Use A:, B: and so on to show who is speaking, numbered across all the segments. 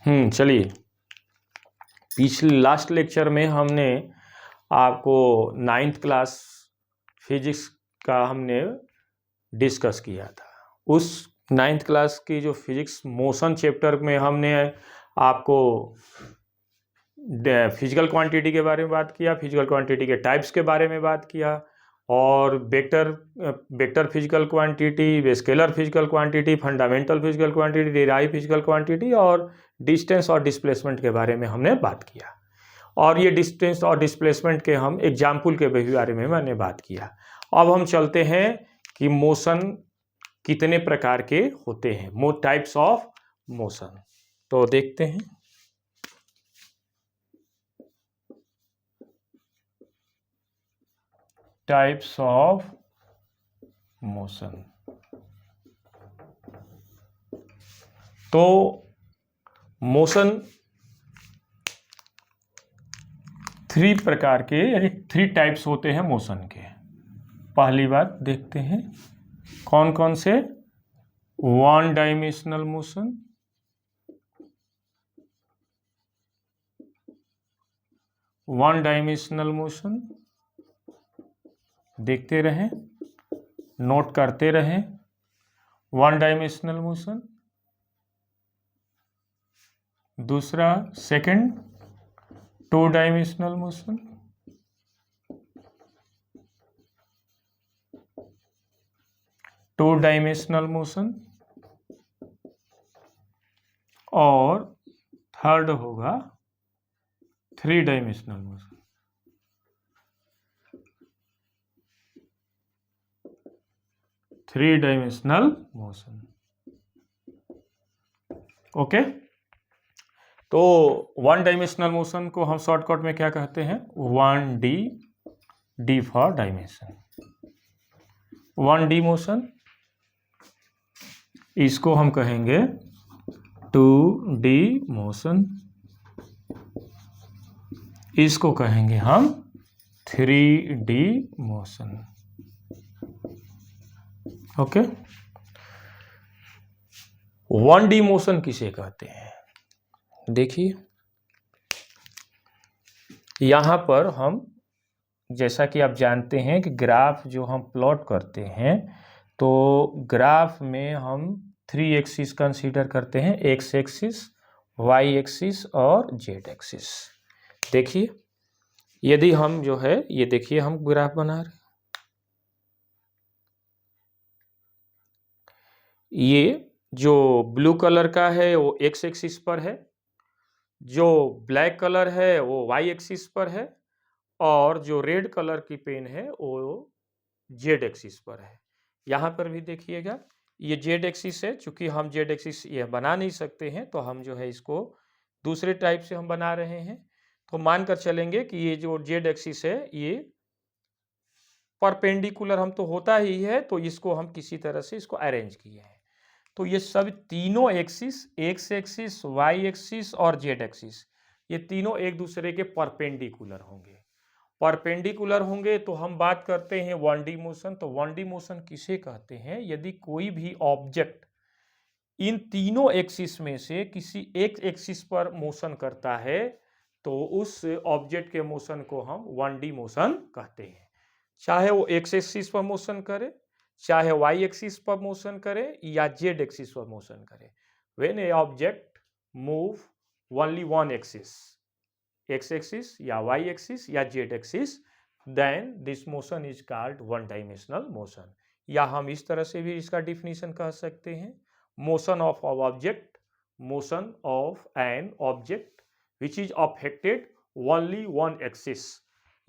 A: चलिए, पिछले last lecture में हमने आपको 9th क्लास फिजिक्स का हमने डिस्कस किया था। उस 9th क्लास की जो फिजिक्स मोशन चैप्टर में हमने आपको फिजिकल क्वांटिटी के बारे में बात किया, फिजिकल क्वांटिटी के टाइप्स के बारे में बात किया, और vector physical quantity, scalar physical quantity, fundamental physical quantity, derive physical quantity और डिस्टेंस और डिस्प्लेसमेंट के बारे में हमने बात किया। और ये डिस्टेंस और डिस्प्लेसमेंट के हम एग्जाम्पल के बारे में मैंने बात किया। अब हम चलते हैं कि मोशन कितने प्रकार के होते हैं, टाइप्स ऑफ मोशन। तो देखते हैं। Types of motion. तो मोशन 3 प्रकार के यानी 3 टाइप्स होते हैं मोशन के। पहली बात देखते हैं कौन कौन से। 1 डायमेंशनल मोशन, 1 डायमेंशनल मोशन, देखते रहें, नोट करते रहें। 1 डायमेंशनल मोशन। दूसरा second 2 dimensional motion, 2 dimensional motion, और थर्ड होगा 3 dimensional motion. Three dimensional motion. Okay, तो 1 डायमेंशनल मोशन को हम शॉर्टकट में क्या कहते हैं? 1D, D for dimension. 1D motion, इसको हम कहेंगे 2D मोशन, इसको कहेंगे हम 3D motion. Okay, 1D motion किसे कहते हैं? देखिए, यहां पर हम, जैसा कि आप जानते हैं कि ग्राफ जो हम प्लॉट करते हैं, तो ग्राफ में हम 3 एक्सिस कंसीडर करते हैं, एक्स एक्सिस, वाई एक्सिस और जेड एक्सिस। देखिए, यदि हम जो है, ये देखिए हम ग्राफ बना रहे हैं, ये जो ब्लू कलर का है वो एक्स एक्सिस पर है, जो ब्लैक कलर है वो वाई एक्सिस पर है, और जो रेड कलर की पेन है वो जेड एक्सिस पर है। यहाँ पर भी देखिएगा, ये जेड एक्सिस है। चूंकि हम जेड एक्सिस ये बना नहीं सकते हैं, तो हम जो है इसको दूसरे टाइप से हम बना रहे हैं। तो मानकर चलेंगे कि ये जो जेड एक्सिस है ये परपेंडिकुलर हम तो होता ही है, तो इसको हम किसी तरह से इसको अरेंज किए हैं। तो ये सब तीनों axis, X axis, Y axis और जेड एक्सिस, ये तीनों एक दूसरे के परपेंडिकुलर होंगे। परपेंडिकुलर होंगे तो हम बात करते हैं 1D मोशन। तो 1D मोशन किसे कहते हैं? यदि कोई भी ऑब्जेक्ट इन तीनों एक्सिस में से किसी एक एक्सिस पर मोशन करता है, तो उस ऑब्जेक्ट के मोशन को हम 1D मोशन कहते हैं। चाहे वो एक्स एक्सिस पर मोशन करे, चाहे वाई एक्सिस पर मोशन करे, या जेड एक्सिस पर मोशन करे। When a object move only one axis, X axis या वाई एक्सिस या Z axis, then this motion is called 1 dimensional motion. या हम इस तरह से भी इसका डिफिनीशन कह सकते हैं, motion of object, motion of an object which is affected only one axis,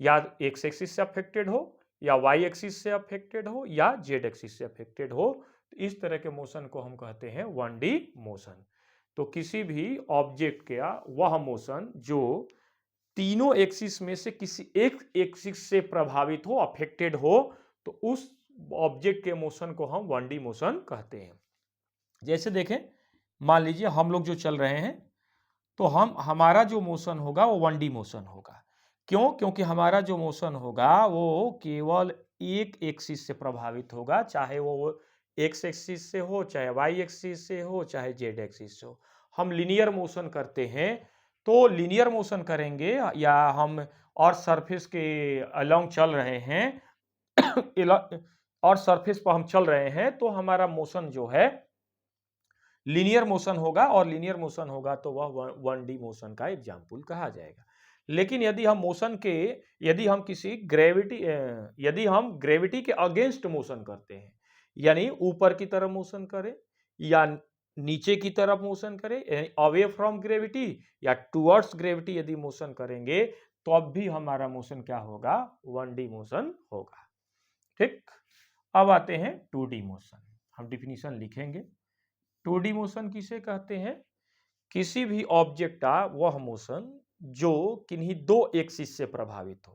A: या एक्स एक्सिस से अफेक्टेड हो, या वाई एक्सिस से अफेक्टेड हो, या जेड एक्सिस से अफेक्टेड हो। तो इस तरह के मोशन को हम कहते हैं 1D मोशन। तो किसी भी ऑब्जेक्ट का वह मोशन जो तीनों एक्सिस में से किसी एक एक्सिस से प्रभावित हो, अफेक्टेड हो, तो उस ऑब्जेक्ट के मोशन को हम 1D मोशन कहते हैं। जैसे देखें, मान लीजिए हम लोग जो चल रहे हैं, तो हमारा जो मोशन होगा वो 1D मोशन होगा। क्यों? क्योंकि हमारा जो मोशन होगा वो केवल एक एक्सिस से प्रभावित होगा, चाहे वो एक्स एक्सिस से हो, चाहे वाई एक्सिस से हो, चाहे जेड एक्सिस से हो। हम लीनियर मोशन करते हैं, तो लीनियर मोशन करेंगे या हम और सरफेस के अलोंग चल रहे हैं और सरफेस पर हम चल रहे हैं, तो हमारा मोशन जो है लीनियर मोशन होगा, और लीनियर मोशन होगा तो वह 1D मोशन का एग्जाम्पल कहा जाएगा। लेकिन यदि हम किसी यदि हम ग्रेविटी के अगेंस्ट मोशन करते हैं, यानी ऊपर की तरफ मोशन करें या नीचे की तरफ मोशन करें, अवे फ्रॉम ग्रेविटी या टुवर्ड्स ग्रेविटी यदि मोशन करेंगे, तो अब भी हमारा मोशन क्या होगा? 1D मोशन होगा। ठीक, अब आते हैं 2D मोशन। हम डिफिनीशन लिखेंगे। 2D मोशन किसे कहते हैं? किसी भी ऑब्जेक्ट का वह मोशन जो किन्हीं दो एक्सिस से प्रभावित हो।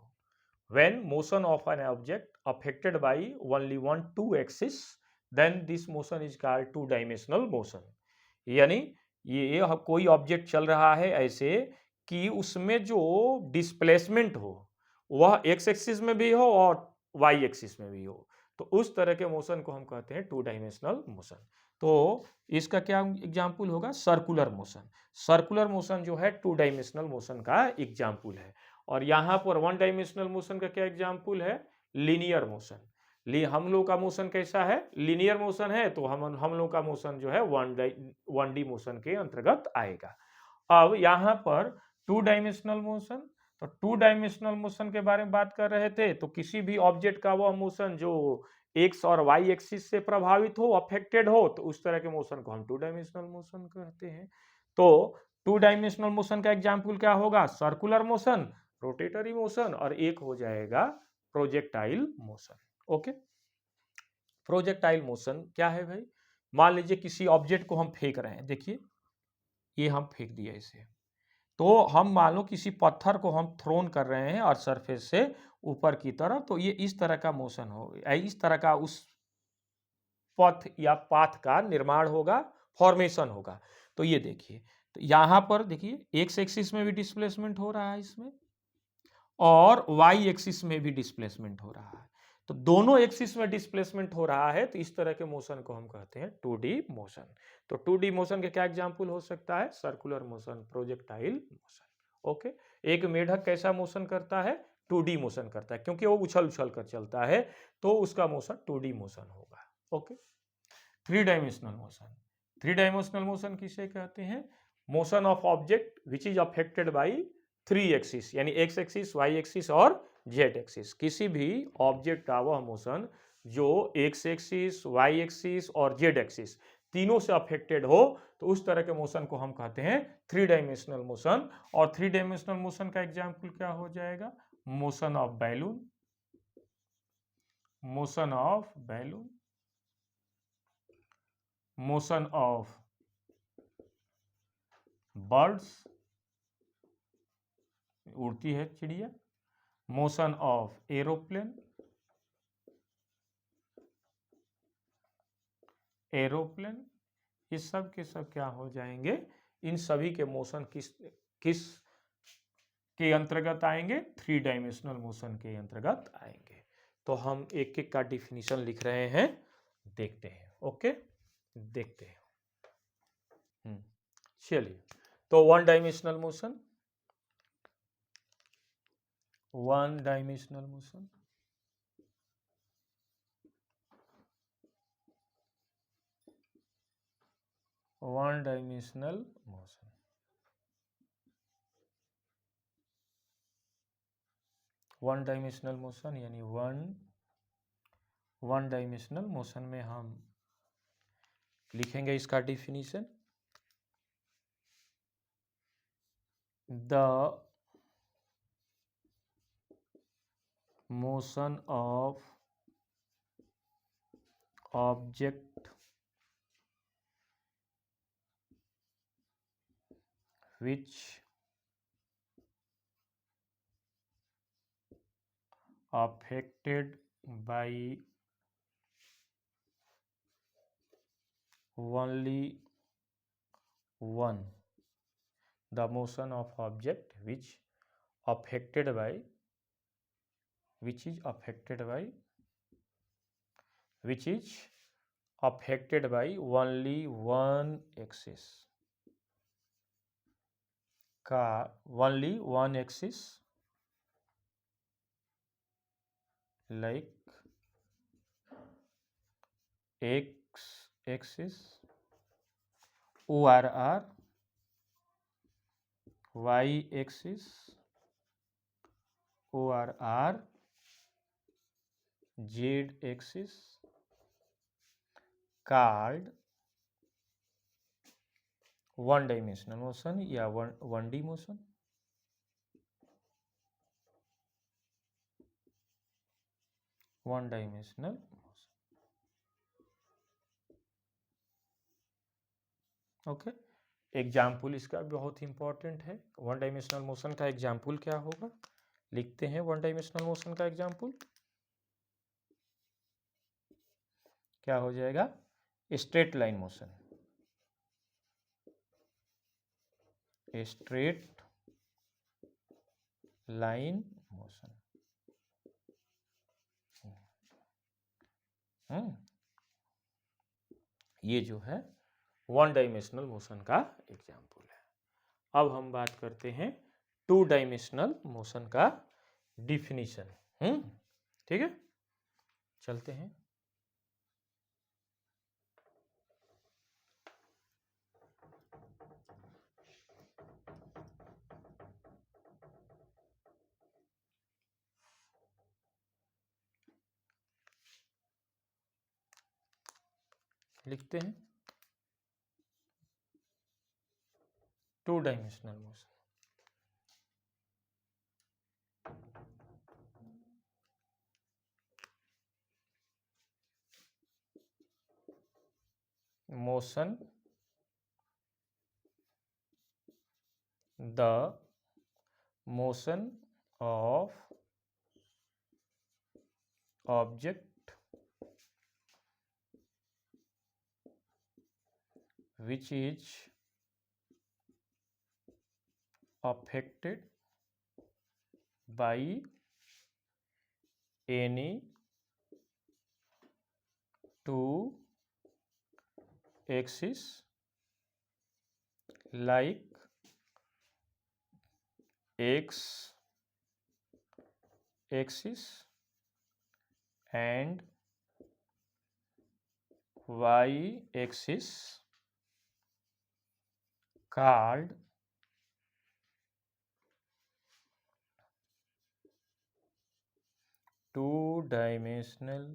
A: When motion of an object affected by only one two axis, then this motion is called two dimensional motion। यानी ये कोई ऑब्जेक्ट चल रहा है ऐसे कि उसमें जो डिस्प्लेसमेंट हो वह एक्स एक्सिस में भी हो और वाई एक्सिस में भी हो, तो उस तरह के मोशन को हम कहते हैं 2 डायमेंशनल मोशन। तो इसका क्या एग्जाम्पल होगा? Circular motion. सर्कुलर मोशन जो है 2 डायमेंशनल मोशन का एग्जाम्पल है। और यहाँ पर 1 डायमेंशनल मोशन का क्या एग्जाम्पल है? Linear motion. हम लोग का मोशन कैसा है? लीनियर मोशन है, तो हम लोग का मोशन जो है 1D मोशन के अंतर्गत आएगा। अब यहाँ पर 2 डायमेंशनल मोशन, तो 2 डायमेंशनल मोशन के बारे में बात कर रहे थे, तो किसी भी ऑब्जेक्ट का वह मोशन जो एक्स और वाई एक्सिस से प्रभावित हो, अफेक्टेड हो, तो उस तरह के मोशन को हम 2 डायमेंशनल मोशन कहते हैं। तो 2 डायमेंशनल मोशन का एग्जाम्पल क्या होगा? सर्कुलर मोशन, रोटेटरी मोशन, और एक हो जाएगा projectile motion. Okay, projectile motion क्या है भाई? मान लीजिए किसी ऑब्जेक्ट को हम फेंक रहे हैं, देखिए ये हम फेंक दिया इसे, तो हम मान लो किसी पत्थर को हम थ्रोन कर रहे हैं और सरफेस से ऊपर की तरफ, तो ये इस तरह का मोशन हो, इस तरह का उस पथ या पाथ का निर्माण होगा, फॉर्मेशन होगा। तो ये देखिए, तो यहां पर देखिए एक्स एक्सिस में भी डिस्प्लेसमेंट हो रहा है इसमें, और वाई एक्सिस में भी डिस्प्लेसमेंट हो रहा है। तो दोनों एक्सिस में डिस्प्लेसमेंट हो रहा है, तो इस तरह के मोशन को हम कहते हैं 2D मोशन। तो 2D मोशन के क्या एग्जांपल हो सकता है? Circular motion, projectile motion. Okay, एक मेढक कैसा मोशन करता है? 2D मोशन करता है, क्योंकि वो उछल उछल कर चलता है, तो उसका मोशन 2D मोशन होगा। Okay, 3 dimensional motion. 3 dimensional motion किसे कहते हैं? Motion of object which is affected by 3 axis, यानी एक्स एक्सिस, वाई एक्सिस और जेड एक्सिस। किसी भी ऑब्जेक्ट का वह मोशन जो एक्स एक्सिस, वाई एक्सिस और जेड एक्सिस तीनों से अफेक्टेड हो, तो उस तरह के मोशन को हम कहते हैं 3 डायमेंशनल मोशन। और 3 डायमेंशनल मोशन का एग्जांपल क्या हो जाएगा? Motion of balloon, motion of balloon, motion of birds, उड़ती है चिड़िया, मोशन ऑफ एरोप्लेन, एरोप्लेन, ये सब के सब क्या हो जाएंगे? इन सभी के मोशन किस किस के अंतर्गत आएंगे? 3 डायमेंशनल मोशन के अंतर्गत आएंगे। तो हम एक एक का डिफिनीशन लिख रहे हैं, देखते हैं। ओके, देखते हैं। चलिए, तो 1 dimensional motion, 1 dimensional motion, one dimensional motion. One dimensional motion यानी वन डायमेंशनल मोशन में हम लिखेंगे इसका definition. The motion of object which affected by only one, the motion of object which is affected by only one axis, का only one axis, like x axis, ORR, y axis, ORR, z axis, called one dimensional motion या one D motion. One dimensional motion, okay. Example इसका बहुत important है। One dimensional motion का example क्या होगा, लिखते हैं। वन डायमेंशनल मोशन का एग्जाम्पल क्या हो जाएगा, straight line motion, straight line motion. ये जो है वन डायमेंशनल मोशन का एग्जाम्पल है। अब हम बात करते हैं टू डायमेंशनल मोशन का डिफिनीशन। ठीक है, चलते हैं। लिखते हैं two dimensional motion. Motion the motion of object which is affected by any two axis like x axis and y axis called two-dimensional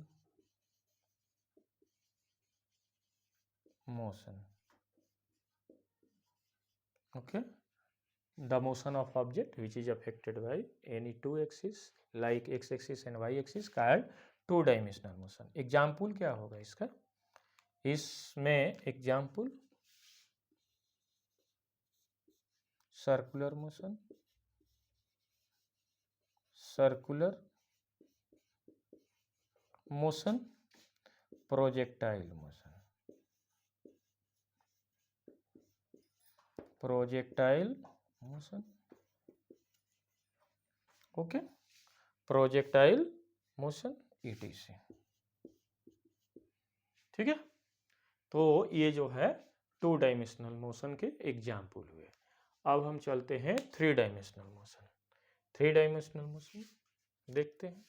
A: motion. Okay, the motion of object which is affected by any two axis like x axis and y axis called two-dimensional motion. Example क्या होगा इसका, इसमें example circular motion, circular motion, projectile motion, projectile motion, okay, projectile motion ETC। ठीक है, तो ये जो है टू डायमेंशनल मोशन के एग्जाम्पल हुए। अब हम चलते हैं three dimensional motion. Three dimensional motion देखते हैं,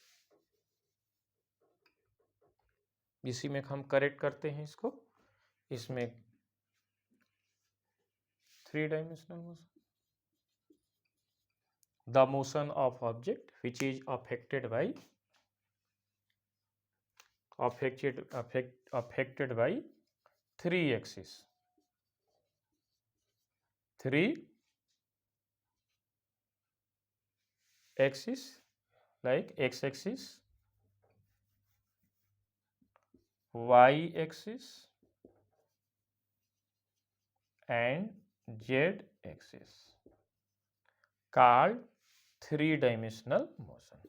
A: इसी में हम करेक्ट करते हैं इसको। इसमें three dimensional motion, the motion of object which is affected by three axis, three axis like x axis, y axis and z axis called three dimensional motion।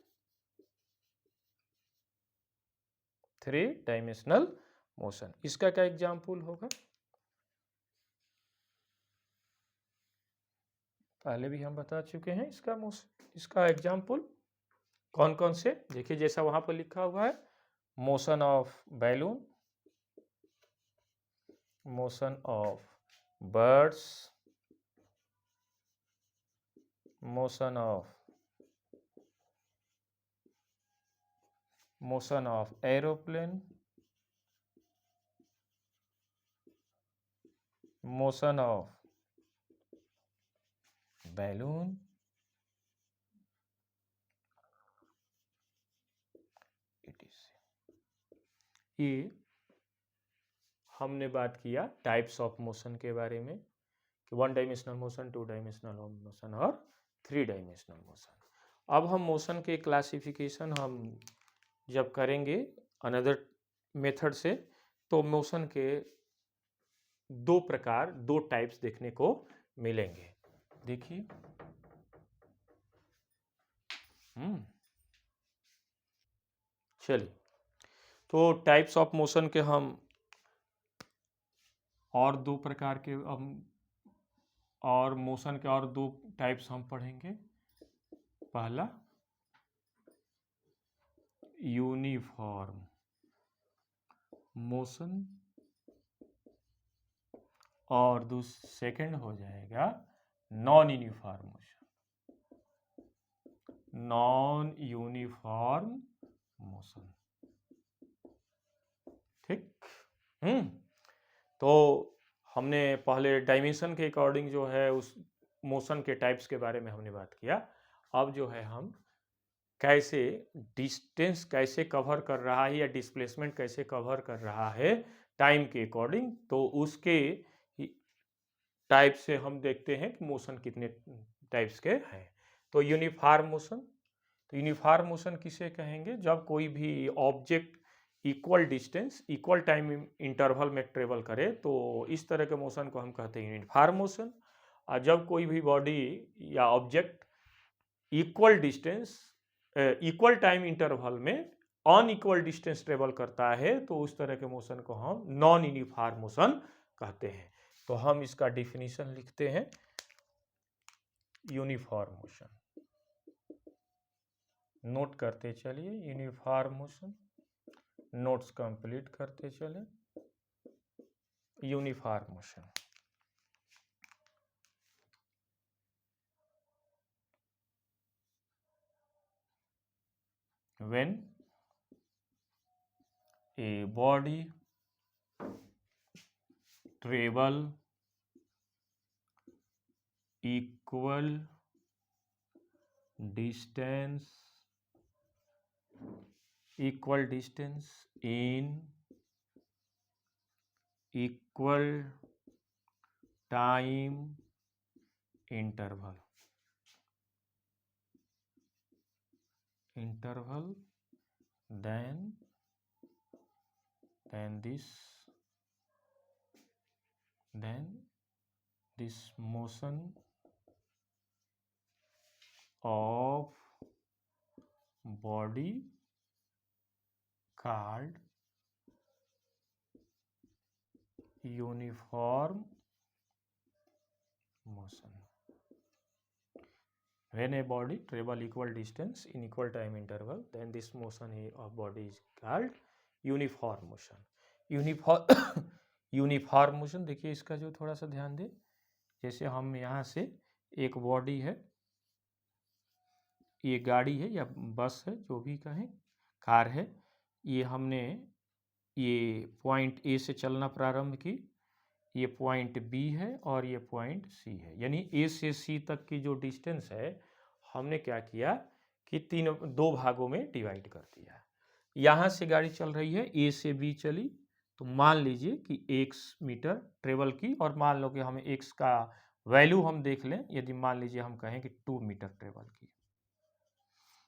A: Three dimensional motion, इसका क्या example होगा, पहले भी हम बता चुके हैं। इसका एग्जाम्पल कौन कौन से, देखिए जैसा वहां पर लिखा हुआ है, motion of balloon, motion of birds, motion of aeroplane, motion of balloon, ये हमने बात किया टाइप्स ऑफ मोशन के बारे में कि 1 डायमेंशनल मोशन, 2 डायमेंशनल मोशन और 3 डायमेंशनल मोशन। अब हम मोशन के क्लासिफिकेशन हम जब करेंगे अनदर मेथड से, तो मोशन के दो प्रकार, दो टाइप्स देखने को मिलेंगे। देखिए, चलिए, तो टाइप्स ऑफ मोशन के हम और दो प्रकार के और मोशन के और दो टाइप्स हम पढ़ेंगे। पहला यूनिफॉर्म मोशन और सेकंड हो जाएगा non uniform motion, non uniform motion. ठीक। तो हमने पहले डायमेंशन के अकॉर्डिंग जो है उस मोशन के टाइप्स के बारे में हमने बात किया। अब जो है हम कैसे डिस्टेंस कैसे कवर कर रहा है या डिस्प्लेसमेंट कैसे कवर कर रहा है टाइम के अकॉर्डिंग, तो उसके टाइप से हम देखते हैं कि मोशन कितने टाइप्स के हैं। तो यूनिफॉर्म मोशन, तो यूनिफॉर्म मोशन किसे कहेंगे? जब कोई भी object equal distance equal time interval में ट्रेवल करे तो इस तरह के मोशन को हम कहते हैं यूनिफॉर्म मोशन। और जब कोई भी बॉडी या object equal distance equal time interval में अनइक्वल डिस्टेंस ट्रेवल करता है तो उस तरह के मोशन को हम नॉन यूनिफॉर्म मोशन कहते हैं। तो हम इसका डिफिनीशन लिखते हैं, यूनिफॉर्म मोशन नोट करते चलिए, यूनिफॉर्म मोशन नोट्स कंप्लीट करते चले। Uniform motion when a body travel equal distance in equal time interval then this motion of body called uniform motion. When a body travel equal distance in equal time interval, then this motion of body is called uniform motion. Uniform motion देखिए, इसका जो थोड़ा सा ध्यान दें, जैसे हम यहाँ से एक बॉडी है, ये गाड़ी है या बस है, जो भी कहें, कार है, ये हमने ये पॉइंट ए से चलना प्रारंभ की, ये पॉइंट बी है और ये पॉइंट सी है, यानी ए से सी तक की जो डिस्टेंस है हमने क्या किया कि दो भागों में डिवाइड कर दिया। यहाँ से गाड़ी चल रही है, ए से बी चली, तो मान लीजिए कि x मीटर ट्रेवल की, और मान लो कि हमें x का वैल्यू हम देख लें, यदि मान लीजिए हम कहें कि 2 मीटर ट्रेवल की,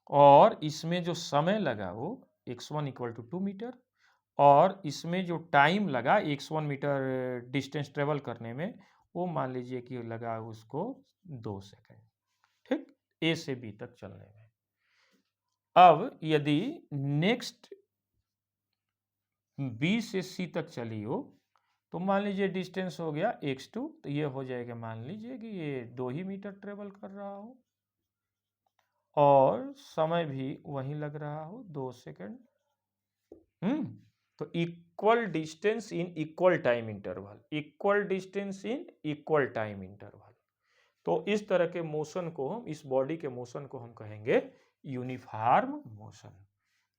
A: और इसमें जो समय लगा वो x1 इक्वल टू 2 मीटर, और इसमें जो टाइम लगा x1 मीटर डिस्टेंस ट्रेवल करने में, वो मान लीजिए कि लगा उसको 2 सेकेंड। ठीक, ए से बी तक चलने में। अब यदि नेक्स्ट बी से सी तक चली हो, तो मान लीजिए डिस्टेंस हो गया x2, तो ये हो जाएगा, मान लीजिए कि ये 2 ही मीटर ट्रेवल कर रहा हो और समय भी वहीं लग रहा हो 2 सेकेंड। तो equal distance in equal time interval, equal distance in equal time interval. तो इस तरह के मोशन को हम, इस बॉडी के मोशन को हम कहेंगे यूनिफॉर्म मोशन,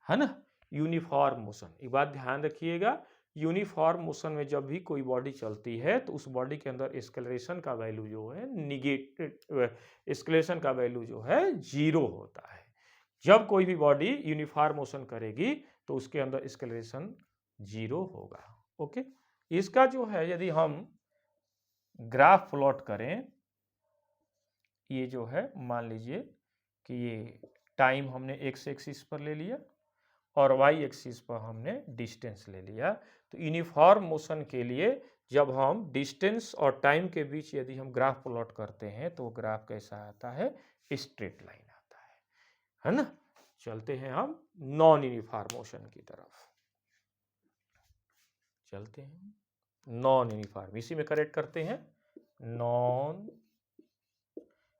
A: है ना, यूनिफॉर्म मोशन। एक बात ध्यान रखिएगा, यूनिफॉर्म मोशन में जब भी कोई बॉडी चलती है तो उस बॉडी के अंदर एक्सेलरेशन का वैल्यू जो है एक्सेलरेशन का वैल्यू जो है 0 होता है। जब कोई भी बॉडी यूनिफॉर्म मोशन करेगी तो उसके अंदर एक्सेलरेशन 0 होगा। ओके, इसका जो है यदि हम ग्राफ प्लॉट करें, ये जो है मान लीजिए कि ये टाइम हमने एक्स एक्सिस पर ले लिया और वाई एक्सिस पर हमने डिस्टेंस ले लिया। तो यूनिफॉर्म मोशन के लिए जब हम डिस्टेंस और टाइम के बीच यदि हम ग्राफ प्लॉट करते हैं तो ग्राफ कैसा आता है, स्ट्रेट लाइन आता है ना। चलते हैं हम नॉन यूनिफॉर्म मोशन की तरफ, चलते हैं नॉन यूनिफॉर्म, इसी में करेक्ट करते हैं नॉन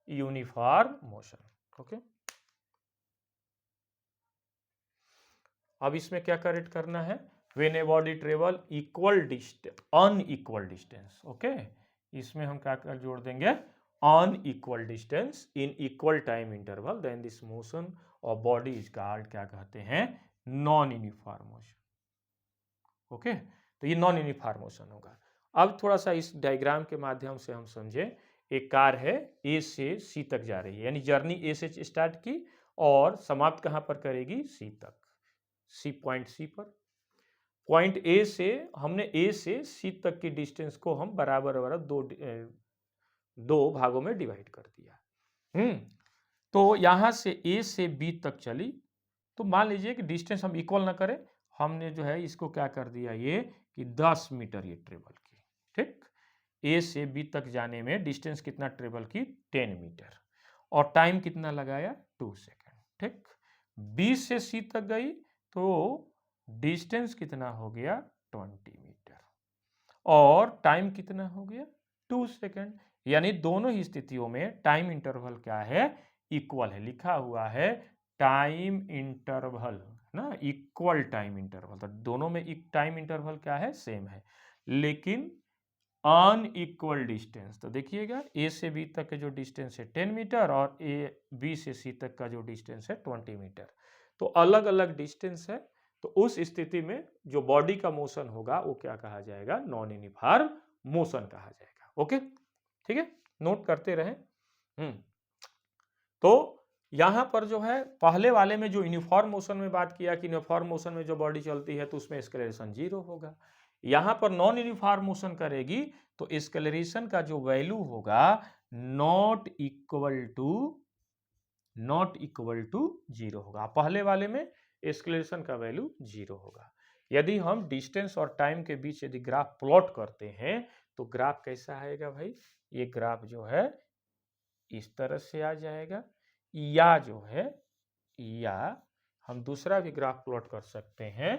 A: यूनिफॉर्म मोशन। ओके, अब इसमें क्या करेक्ट करना है, when a body travel equal distance unequal distance. Okay, इसमें हम क्या कर जोड़ देंगे, unequal distance in equal time interval, then this motion of body is called, क्या कहते हैं, नॉन यूनिफॉर्म मोशन। ओके, तो ये नॉन यूनिफॉर्म मोशन होगा। अब थोड़ा सा इस डायग्राम के माध्यम से हम समझें, एक कार है ए से सी तक जा रही है, यानी जर्नी ए से स्टार्ट की और समाप्त कहां पर करेगी, सी तक, पॉइंट सी पर। पॉइंट ए से हमने ए से सी तक की डिस्टेंस को हम बराबर बराबर दो भागों में डिवाइड कर दिया। तो यहां से ए से बी तक चली, तो मान लीजिए कि डिस्टेंस हम इक्वल ना करें, हमने जो है इसको क्या कर दिया ये कि 10 मीटर ये ट्रेवल की। ठीक, ए से बी तक जाने में डिस्टेंस कितना ट्रेवल की, 10 मीटर, और टाइम कितना लगाया, 2 सेकेंड। ठीक, बी से सी तक गई तो डिस्टेंस कितना हो गया, 20 मीटर, और टाइम कितना हो गया, 2 सेकेंड। यानी दोनों ही स्थितियों में टाइम इंटरवल क्या है, इक्वल है, लिखा हुआ है टाइम इंटरवल ना, इक्वल टाइम इंटरवल, तो दोनों में एक टाइम इंटरवल क्या है, सेम है, लेकिन अनइक्वल डिस्टेंस। तो देखिएगा ए से बी तक के जो डिस्टेंस है 10 मीटर और ए बी से सी तक का जो डिस्टेंस है 20 मीटर, तो अलग अलग डिस्टेंस है। तो उस स्थिति में जो बॉडी का मोशन होगा वो क्या कहा जाएगा, नॉन यूनिफॉर्म मोशन कहा जाएगा। ओके, ठीक है, नोट करते रहें। तो यहां पर जो है पहले वाले में जो यूनिफॉर्म मोशन में बात किया कि यूनिफॉर्म मोशन में जो बॉडी चलती है तो उसमें एक्सेलरेशन 0 होगा। यहां पर नॉन यूनिफॉर्म मोशन करेगी तो एक्सेलरेशन का जो वैल्यू होगा नॉट इक्वल टू 0 होगा। पहले वाले में एक्सेलरेशन का वैल्यू 0 होगा। यदि हम डिस्टेंस और टाइम के बीच यदि ग्राफ प्लॉट करते हैं तो ग्राफ कैसा आएगा भाई, ये ग्राफ जो है इस तरह से आ जाएगा, या जो है, या हम दूसरा भी ग्राफ प्लॉट कर सकते हैं।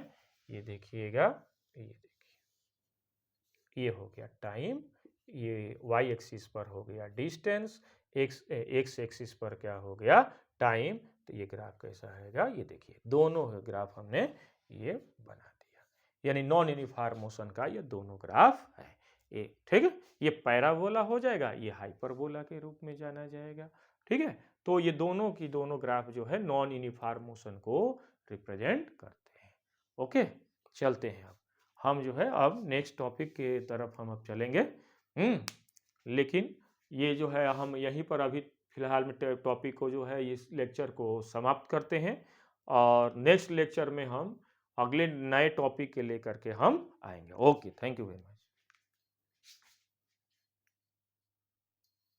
A: ये देखिएगा, ये देखिए, ये हो गया टाइम, ये वाई एक्सिस पर हो गया डिस्टेंस, एक्स एक्सिस पर क्या हो गया, टाइम। तो ये ग्राफ कैसा आएगा, ये देखिए, दोनों ग्राफ हमने ये बना दिया, यानी नॉन यूनिफॉर्म मोशन का ये दोनों ग्राफ है। ये ठीक है, ये पैराबोला हो जाएगा, ये हाइपरबोला के रूप में जाना जाएगा। ठीक है, तो ये दोनों की दोनों ग्राफ जो है नॉन यूनिफॉर्म मोशन को रिप्रेजेंट करते हैं। ओके, चलते हैं अब हम जो है अब नेक्स्ट टॉपिक के तरफ हम अब चलेंगे। लेकिन ये जो है हम यहीं पर अभी फिलहाल में टॉपिक को जो है इस लेक्चर को समाप्त करते हैं, और नेक्स्ट लेक्चर में हम अगले नए टॉपिक के लेकर के हम आएंगे। Okay, thank you very much.